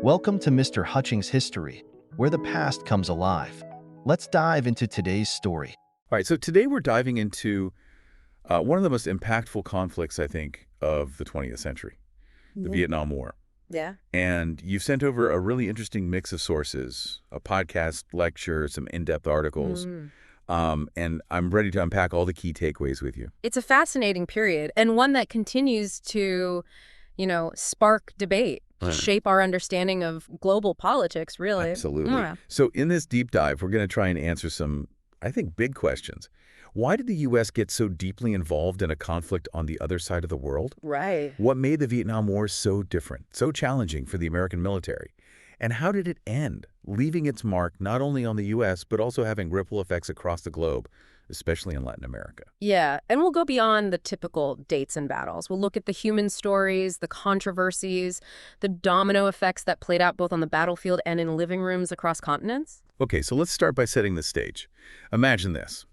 Welcome to Mr. Hutchings History, where the past comes alive. Let's dive into today's story. All right, so today we're diving into one of the most impactful conflicts, I think, of the 20th century, the Vietnam War. Yeah. And you've sent over a really interesting mix of sources, a podcast, lecture, some in-depth articles, and I'm ready to unpack all the key takeaways with you. It's a fascinating period and one that continues to, spark debate, shape our understanding of global politics, really. Absolutely. Yeah. So in this deep dive, we're going to try and answer some, I think, big questions. Why did the U.S. get so deeply involved in a conflict on the other side of the world? Right. What made the Vietnam War so different, so challenging for the American military? And how did it end, leaving its mark not only on the U.S., but also having ripple effects across the globe, especially in Latin America? Yeah, and we'll go beyond the typical dates and battles. We'll look at the human stories, the controversies, the domino effects that played out both on the battlefield and in living rooms across continents. Okay, so let's start by setting the stage. Imagine this.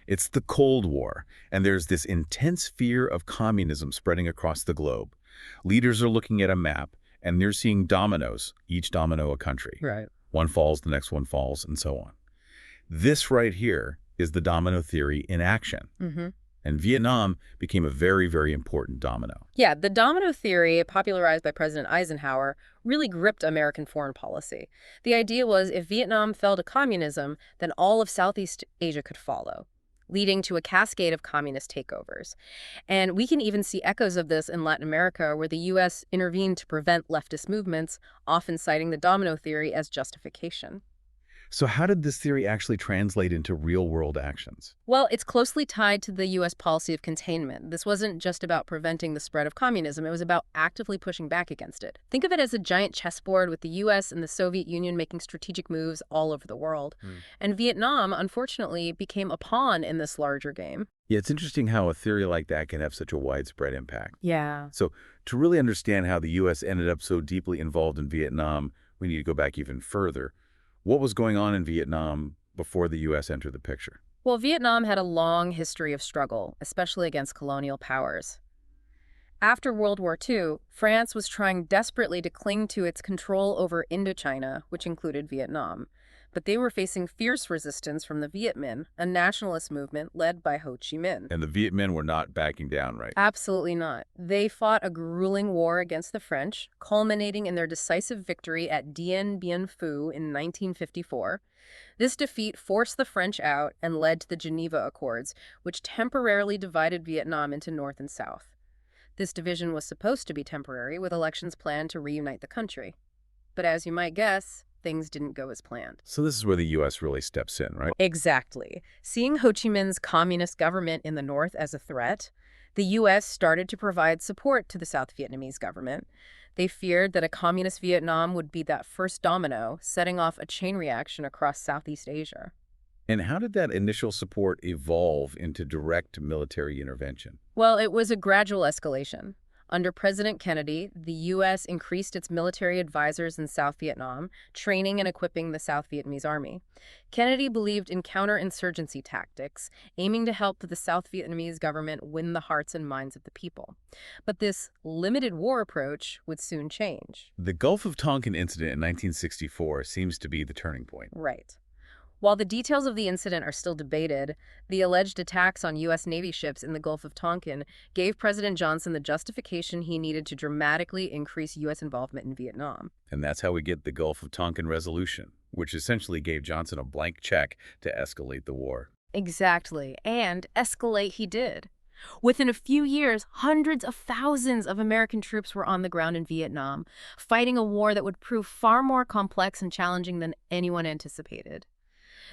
It's the Cold War, and there's this intense fear of communism spreading across the globe. Leaders are looking at a map, and they're seeing dominoes, each domino a country. Right. One falls, the next one falls, and so on. This right here is the domino theory in action. And Vietnam became a very, very important domino. Yeah, the domino theory, popularized by President Eisenhower, really gripped American foreign policy. The idea was if Vietnam fell to communism, then all of Southeast Asia could follow, leading to a cascade of communist takeovers. And we can even see echoes of this in Latin America, where the U.S. intervened to prevent leftist movements, often citing the domino theory as justification. So how did this theory actually translate into real-world actions? Well, it's closely tied to the U.S. policy of containment. This wasn't just about preventing the spread of communism. It was about actively pushing back against it. Think of it as a giant chessboard with the U.S. and the Soviet Union making strategic moves all over the world. And Vietnam, unfortunately, became a pawn in this larger game. Yeah, it's interesting how a theory like that can have such a widespread impact. Yeah. So to really understand how the U.S. ended up so deeply involved in Vietnam, we need to go back even further. What was going on in Vietnam before the U.S. entered the picture? Well, Vietnam had a long history of struggle, especially against colonial powers. After World War II, France was trying desperately to cling to its control over Indochina, which included Vietnam. But they were facing fierce resistance from the Viet Minh, a nationalist movement led by Ho Chi Minh. And the Viet Minh were not backing down, right? Absolutely not. They fought a grueling war against the French, culminating in their decisive victory at Dien Bien Phu in 1954. This defeat forced the French out and led to the Geneva Accords, which temporarily divided Vietnam into North and South. This division was supposed to be temporary, with elections planned to reunite the country. But as you might guess, things didn't go as planned. So this is where the U.S. really steps in, right? Exactly. Seeing Ho Chi Minh's communist government in the north as a threat, the U.S. started to provide support to the South Vietnamese government. They feared that a communist Vietnam would be that first domino, setting off a chain reaction across Southeast Asia. And how did that initial support evolve into direct military intervention? Well, it was a gradual escalation. Under President Kennedy, the U.S. increased its military advisors in South Vietnam, training and equipping the South Vietnamese army. Kennedy believed in counterinsurgency tactics, aiming to help the South Vietnamese government win the hearts and minds of the people. But this limited war approach would soon change. The Gulf of Tonkin Incident in 1964 seems to be the turning point. Right. While the details of the incident are still debated, the alleged attacks on U.S. Navy ships in the Gulf of Tonkin gave President Johnson the justification he needed to dramatically increase U.S. involvement in Vietnam. And that's how we get the Gulf of Tonkin Resolution, which essentially gave Johnson a blank check to escalate the war. Exactly. And escalate he did. Within a few years, hundreds of thousands of American troops were on the ground in Vietnam, fighting a war that would prove far more complex and challenging than anyone anticipated.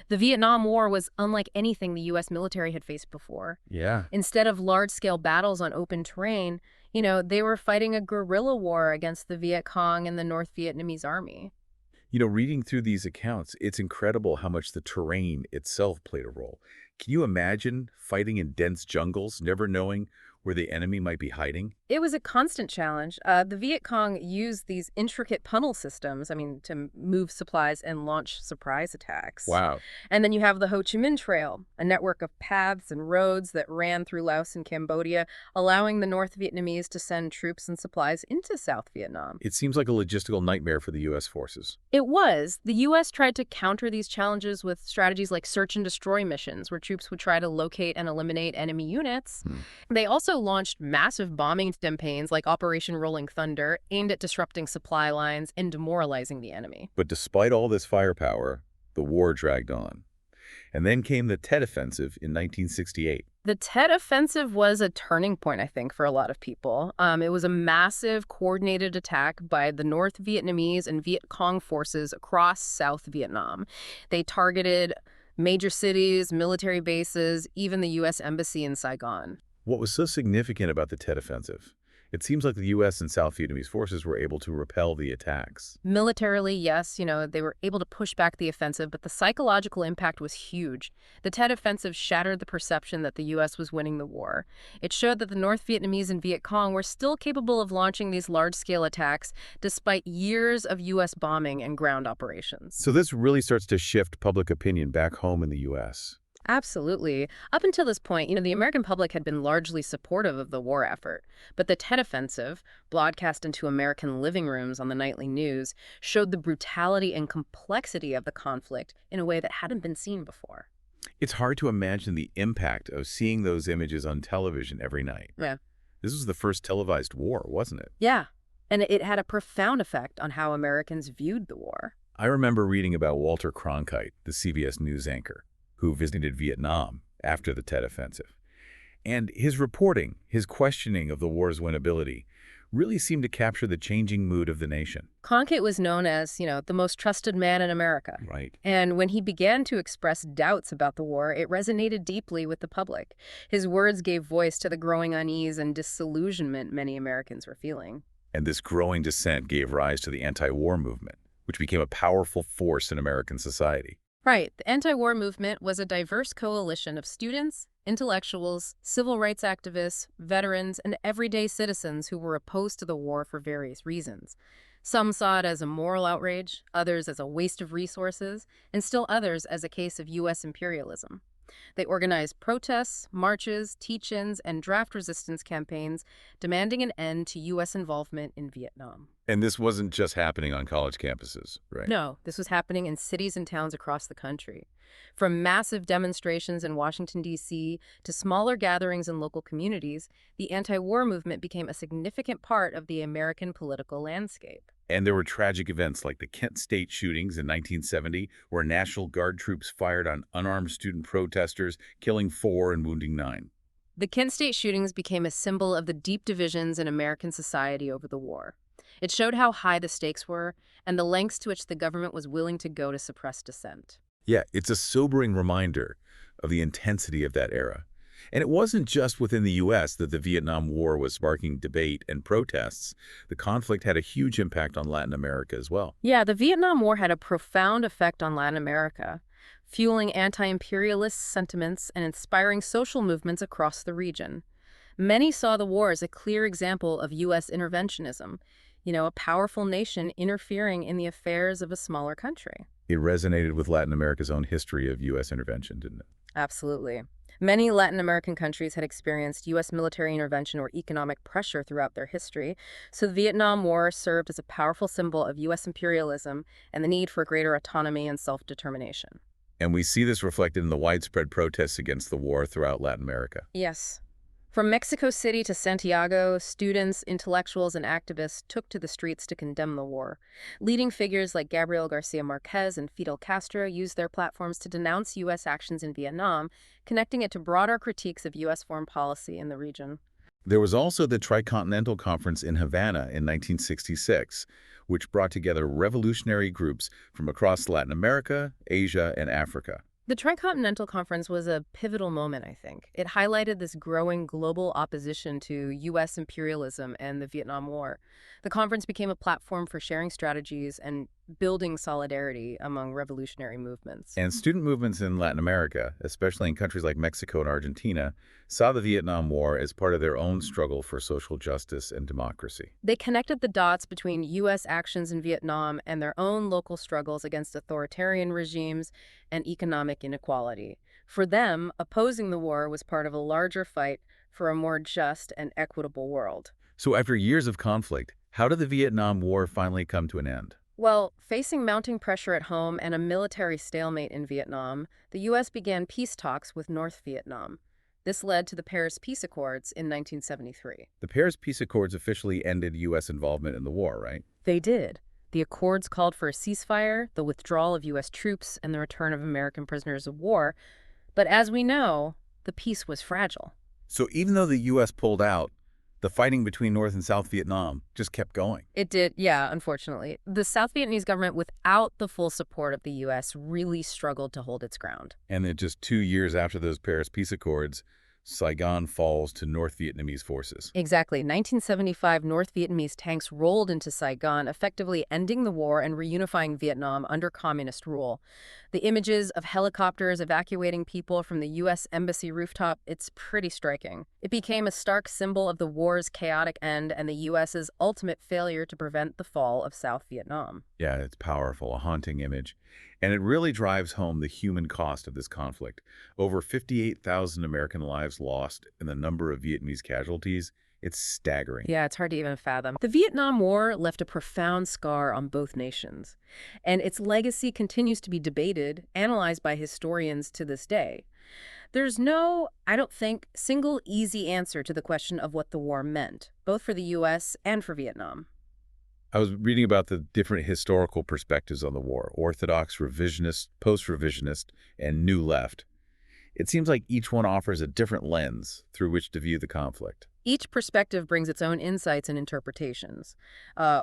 The Vietnam War was unlike anything the U.S. military had faced before. Yeah. Instead of large-scale battles on open terrain, they were fighting a guerrilla war against the Viet Cong and the North Vietnamese army. Reading through these accounts, it's incredible how much the terrain itself played a role. Can you imagine fighting in dense jungles, never knowing where the enemy might be hiding? It was a constant challenge. The Viet Cong used these intricate tunnel systems, to move supplies and launch surprise attacks. Wow. And then you have the Ho Chi Minh Trail, a network of paths and roads that ran through Laos and Cambodia, allowing the North Vietnamese to send troops and supplies into South Vietnam. It seems like a logistical nightmare for the U.S. forces. It was. The U.S. tried to counter these challenges with strategies like search and destroy missions, where troops would try to locate and eliminate enemy units. They also launched massive bombing campaigns like Operation Rolling Thunder, aimed at disrupting supply lines and demoralizing the enemy. But despite all this firepower, the war dragged on. And then came the Tet Offensive in 1968. The Tet Offensive was a turning point, I think, for a lot of people. It was a massive, coordinated attack by the North Vietnamese and Viet Cong forces across South Vietnam. They targeted major cities, military bases, even the U.S. Embassy in Saigon. What was so significant about the Tet Offensive? It seems like the U.S. and South Vietnamese forces were able to repel the attacks. Militarily, yes, they were able to push back the offensive, but the psychological impact was huge. The Tet Offensive shattered the perception that the U.S. was winning the war. It showed that the North Vietnamese and Viet Cong were still capable of launching these large-scale attacks despite years of U.S. bombing and ground operations. So this really starts to shift public opinion back home in the U.S. Absolutely. Up until this point, the American public had been largely supportive of the war effort. But the Tet Offensive, broadcast into American living rooms on the nightly news, showed the brutality and complexity of the conflict in a way that hadn't been seen before. It's hard to imagine the impact of seeing those images on television every night. Yeah. This was the first televised war, wasn't it? Yeah. And it had a profound effect on how Americans viewed the war. I remember reading about Walter Cronkite, the CBS News anchor, who visited Vietnam after the Tet Offensive. And his reporting, his questioning of the war's winnability, really seemed to capture the changing mood of the nation. Cronkite was known as, the most trusted man in America. Right. And when he began to express doubts about the war, it resonated deeply with the public. His words gave voice to the growing unease and disillusionment many Americans were feeling. And this growing dissent gave rise to the anti-war movement, which became a powerful force in American society. Right. The anti-war movement was a diverse coalition of students, intellectuals, civil rights activists, veterans, and everyday citizens who were opposed to the war for various reasons. Some saw it as a moral outrage, others as a waste of resources, and still others as a case of U.S. imperialism. They organized protests, marches, teach-ins, and draft resistance campaigns demanding an end to U.S. involvement in Vietnam. And this wasn't just happening on college campuses, right? No, this was happening in cities and towns across the country. From massive demonstrations in Washington, D.C., to smaller gatherings in local communities, the anti-war movement became a significant part of the American political landscape. And there were tragic events like the Kent State shootings in 1970, where National Guard troops fired on unarmed student protesters, killing 4 and wounding 9. The Kent State shootings became a symbol of the deep divisions in American society over the war. It showed how high the stakes were and the lengths to which the government was willing to go to suppress dissent. Yeah, it's a sobering reminder of the intensity of that era. And it wasn't just within the U.S. that the Vietnam War was sparking debate and protests. The conflict had a huge impact on Latin America as well. Yeah, the Vietnam War had a profound effect on Latin America, fueling anti-imperialist sentiments and inspiring social movements across the region. Many saw the war as a clear example of U.S. interventionism, a powerful nation interfering in the affairs of a smaller country. It resonated with Latin America's own history of U.S. intervention, didn't it? Absolutely. Many Latin American countries had experienced U.S. military intervention or economic pressure throughout their history, so the Vietnam War served as a powerful symbol of U.S. imperialism and the need for greater autonomy and self-determination. And we see this reflected in the widespread protests against the war throughout Latin America. Yes. From Mexico City to Santiago, students, intellectuals, and activists took to the streets to condemn the war. Leading figures like Gabriel García Márquez and Fidel Castro used their platforms to denounce U.S. actions in Vietnam, connecting it to broader critiques of U.S. foreign policy in the region. There was also the Tricontinental Conference in Havana in 1966, which brought together revolutionary groups from across Latin America, Asia, and Africa. The Tricontinental Conference was a pivotal moment, I think. It highlighted this growing global opposition to U.S. imperialism and the Vietnam War. The conference became a platform for sharing strategies and building solidarity among revolutionary movements. And student movements in Latin America, especially in countries like Mexico and Argentina, saw the Vietnam War as part of their own struggle for social justice and democracy. They connected the dots between U.S. actions in Vietnam and their own local struggles against authoritarian regimes and economic inequality. For them, opposing the war was part of a larger fight for a more just and equitable world. So after years of conflict, how did the Vietnam War finally come to an end? Well, facing mounting pressure at home and a military stalemate in Vietnam, the U.S. began peace talks with North Vietnam. This led to the Paris Peace Accords in 1973. The Paris Peace Accords officially ended U.S. involvement in the war, right? They did. The accords called for a ceasefire, the withdrawal of U.S. troops, and the return of American prisoners of war. But as we know, the peace was fragile. So even though the U.S. pulled out, the fighting between North and South Vietnam just kept going. It did, yeah, unfortunately. The South Vietnamese government, without the full support of the U.S., really struggled to hold its ground. And then just 2 years after those Paris Peace Accords, Saigon falls to North Vietnamese forces. Exactly. 1975, North Vietnamese tanks rolled into Saigon, effectively ending the war and reunifying Vietnam under communist rule. The images of helicopters evacuating people from the U.S. Embassy rooftop, it's pretty striking. It became a stark symbol of the war's chaotic end and the U.S.'s ultimate failure to prevent the fall of South Vietnam. Yeah, it's powerful, a haunting image. And it really drives home the human cost of this conflict. Over 58,000 American lives lost and the number of Vietnamese casualties, it's staggering. Yeah, it's hard to even fathom. The Vietnam War left a profound scar on both nations, and its legacy continues to be debated, analyzed by historians to this day. There's no, I don't think, single easy answer to the question of what the war meant, both for the U.S. and for Vietnam. I was reading about the different historical perspectives on the war, orthodox, revisionist, post-revisionist, and new left. It seems like each one offers a different lens through which to view the conflict. Each perspective brings its own insights and interpretations.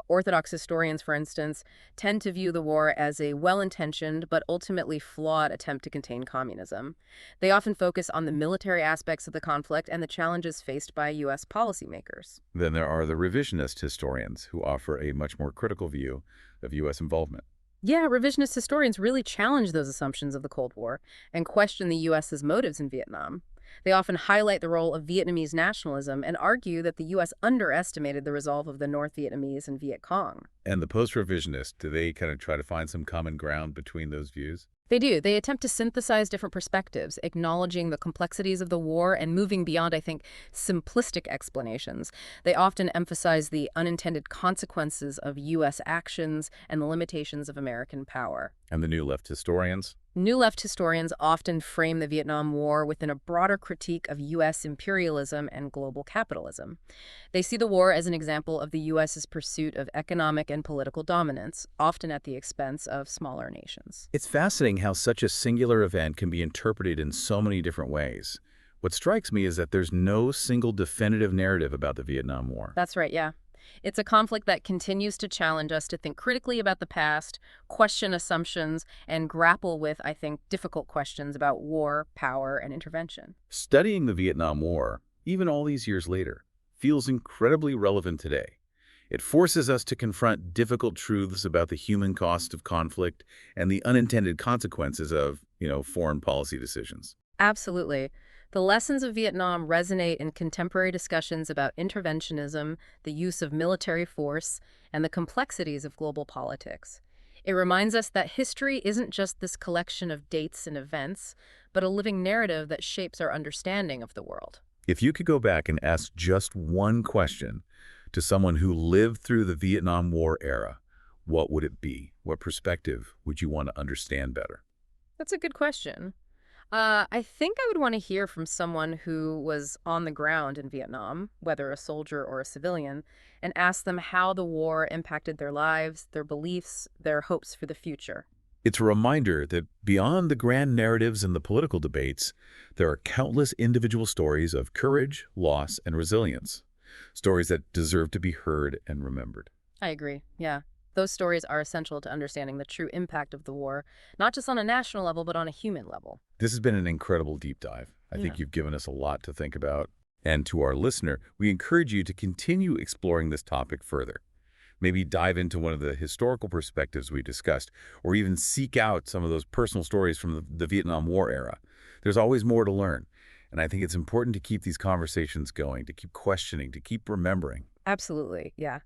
Orthodox historians, for instance, tend to view the war as a well-intentioned but ultimately flawed attempt to contain communism. They often focus on the military aspects of the conflict and the challenges faced by U.S. policymakers. Then there are the revisionist historians who offer a much more critical view of U.S. involvement. Yeah, revisionist historians really challenge those assumptions of the Cold War and question the U.S.'s motives in Vietnam. They often highlight the role of Vietnamese nationalism and argue that the U.S. underestimated the resolve of the North Vietnamese and Viet Cong. And the post-revisionist, do they kind of try to find some common ground between those views? They do. They attempt to synthesize different perspectives, acknowledging the complexities of the war and moving beyond, I think, simplistic explanations. They often emphasize the unintended consequences of U.S. actions and the limitations of American power. And the new left historians? New left historians often frame the Vietnam War within a broader critique of U.S. imperialism and global capitalism. They see the war as an example of the U.S.'s pursuit of economic and political dominance, often at the expense of smaller nations. It's fascinating how such a singular event can be interpreted in so many different ways. What strikes me is that there's no single definitive narrative about the Vietnam War. That's right, yeah. It's a conflict that continues to challenge us to think critically about the past, question assumptions, and grapple with, I think, difficult questions about war, power, and intervention. Studying the Vietnam War, even all these years later, feels incredibly relevant today. It forces us to confront difficult truths about the human cost of conflict and the unintended consequences of, foreign policy decisions. Absolutely. The lessons of Vietnam resonate in contemporary discussions about interventionism, the use of military force, and the complexities of global politics. It reminds us that history isn't just this collection of dates and events, but a living narrative that shapes our understanding of the world. If you could go back and ask just one question to someone who lived through the Vietnam War era, what would it be? What perspective would you want to understand better? That's a good question. I think I would want to hear from someone who was on the ground in Vietnam, whether a soldier or a civilian, and ask them how the war impacted their lives, their beliefs, their hopes for the future. It's a reminder that beyond the grand narratives and the political debates, there are countless individual stories of courage, loss, and resilience. Stories that deserve to be heard and remembered. I agree, yeah. Those stories are essential to understanding the true impact of the war, not just on a national level, but on a human level. This has been an incredible deep dive. I think you've given us a lot to think about. And to our listener, we encourage you to continue exploring this topic further. maybe dive into one of the historical perspectives we discussed, or even seek out some of those personal stories from the Vietnam War era. There's always more to learn. And I think it's important to keep these conversations going, to keep questioning, to keep remembering. Absolutely, yeah.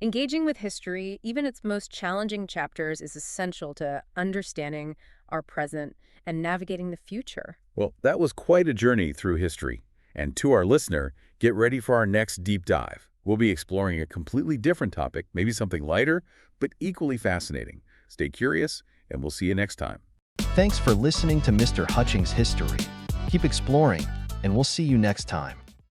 Engaging with history, even its most challenging chapters, is essential to understanding our present and navigating the future. Well, that was quite a journey through history. And to our listener, get ready for our next deep dive. We'll be exploring a completely different topic, maybe something lighter, but equally fascinating. Stay curious, and we'll see you next time. Thanks for listening to Mr. Hutchings History. Keep exploring, and we'll see you next time.